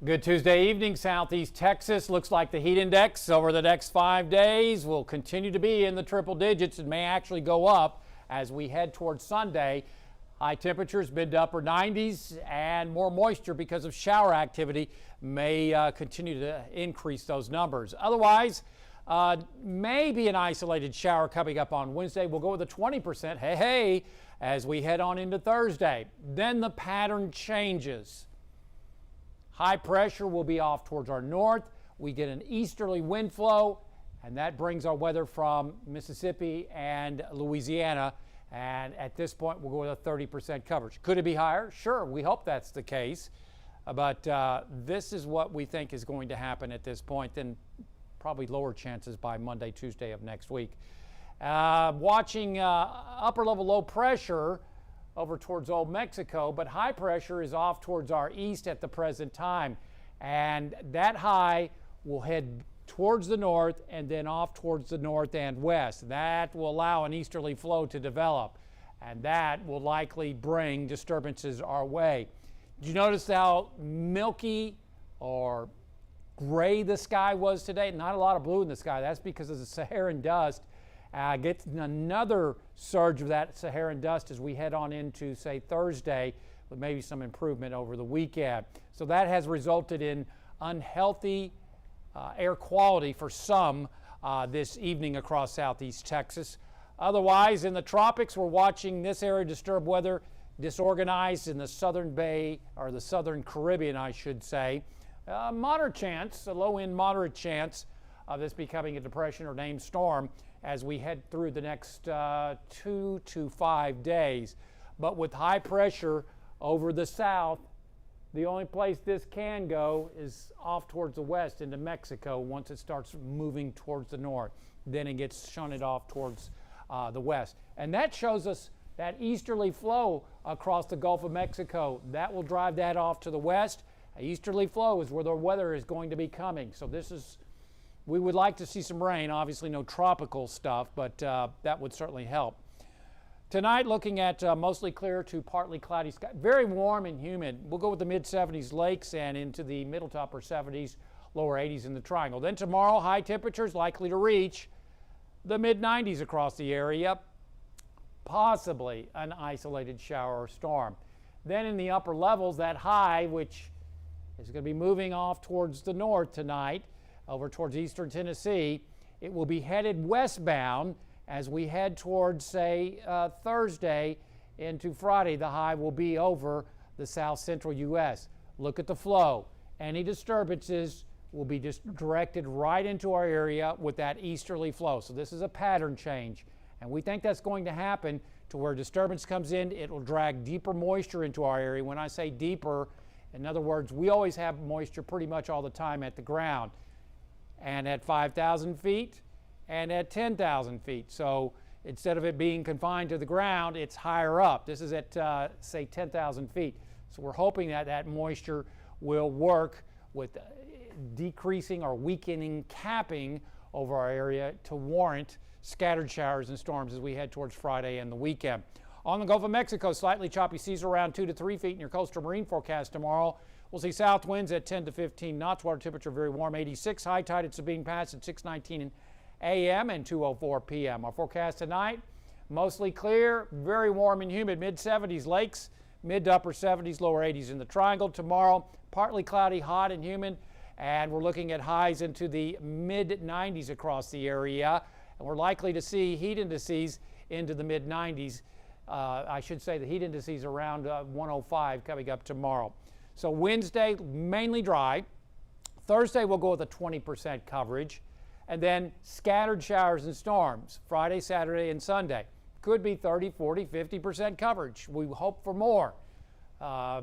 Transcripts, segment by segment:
Good Tuesday evening, Southeast Texas. Looks like the heat index over the next 5 days will continue to be in the triple digits and may actually go up as we head towards Sunday. High temperatures, mid to upper 90s, and more moisture because of shower activity may continue to increase those numbers. Otherwise, maybe an isolated shower coming up on Wednesday. We'll go with a 20%, hey, as we head on into Thursday. Then the pattern changes. High pressure will be off towards our north. We get an easterly wind flow, and that brings our weather from Mississippi and Louisiana. And at this point, we'll go with a 30% coverage. Could it be higher? Sure, we hope that's the case. But this is what we think is going to happen at this point, then probably lower chances by Monday, Tuesday of next week. Watching upper level low pressure over towards Old Mexico, but high pressure is off towards our east at the present time. And that high will head towards the north and then off towards the north and west. That will allow an easterly flow to develop, and that will likely bring disturbances our way. Did you notice how milky or gray the sky was today? Not a lot of blue in the sky. That's because of the Saharan dust. Get another surge of that Saharan dust as we head on into, say, Thursday, with maybe some improvement over the weekend. So that has resulted in unhealthy air quality for some this evening across southeast Texas. Otherwise, in the tropics, we're watching this area disturbed weather disorganized in the southern Bay, or the southern Caribbean, I should say. Moderate chance, a low-end moderate chance of this becoming a depression or named storm as we head through the next 2 to 5 days. But with high pressure over the south, the only place this can go is off towards the west into Mexico once it starts moving towards the north. Then it gets shunted off towards the west. And that shows us that easterly flow across the Gulf of Mexico. That will drive that off to the west. A easterly flow is where the weather is going to be coming. So we would like to see some rain, obviously no tropical stuff, but that would certainly help. Tonight, looking at mostly clear to partly cloudy sky, very warm and humid. We'll go with the mid-70s lakes and into the middle to upper 70s, lower 80s in the triangle. Then tomorrow, high temperatures likely to reach the mid-90s across the area, possibly an isolated shower or storm. Then in the upper levels, that high, which is going to be moving off towards the north tonight, over towards eastern Tennessee, it will be headed westbound as we head towards, say, Thursday into Friday. The high will be over the south central U.S. Look at the flow. Any disturbances will be just directed right into our area with that easterly flow. So this is a pattern change, and we think that's going to happen to where disturbance comes in. It will drag deeper moisture into our area. When I say deeper, in other words, we always have moisture pretty much all the time at the ground, and at 5,000 feet and at 10,000 feet. So instead of it being confined to the ground, it's higher up. This is at, say, 10,000 feet. So we're hoping that that moisture will work with decreasing or weakening capping over our area to warrant scattered showers and storms as we head towards Friday and the weekend. On the Gulf of Mexico, slightly choppy seas around 2 to 3 feet in your coastal marine forecast tomorrow. We'll see south winds at 10 to 15 knots. Water temperature very warm, 86. High tide at Sabine Pass at 6:19 a.m. and 2:04 p.m. Our forecast tonight, mostly clear, very warm and humid, mid-70s lakes, mid to upper 70s, lower 80s in the triangle. Tomorrow, partly cloudy, hot and humid, and we're looking at highs into the mid-90s across the area. And we're likely to see heat indices into the mid-90s. I should say the heat indices around 105 coming up tomorrow. So Wednesday, mainly dry. Thursday, we'll go with a 20% coverage. And then scattered showers and storms, Friday, Saturday, and Sunday. Could be 30, 40, 50% coverage. We hope for more.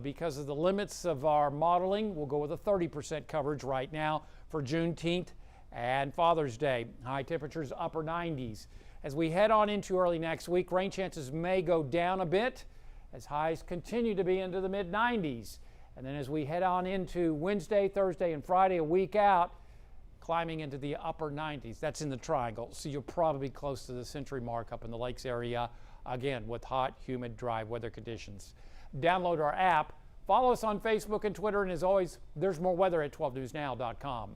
Because of the limits of our modeling, we'll go with a 30% coverage right now for Juneteenth and Father's Day. High temperatures, upper 90s. As we head on into early next week, rain chances may go down a bit as highs continue to be into the mid-90s. And then as we head on into Wednesday, Thursday, and Friday, a week out, climbing into the upper 90s. That's in the triangle, so you're probably close to the century mark up in the lakes area, again, with hot, humid, dry weather conditions. Download our app Follow us on Facebook and Twitter. And as always, there's more weather at 12newsnow.com.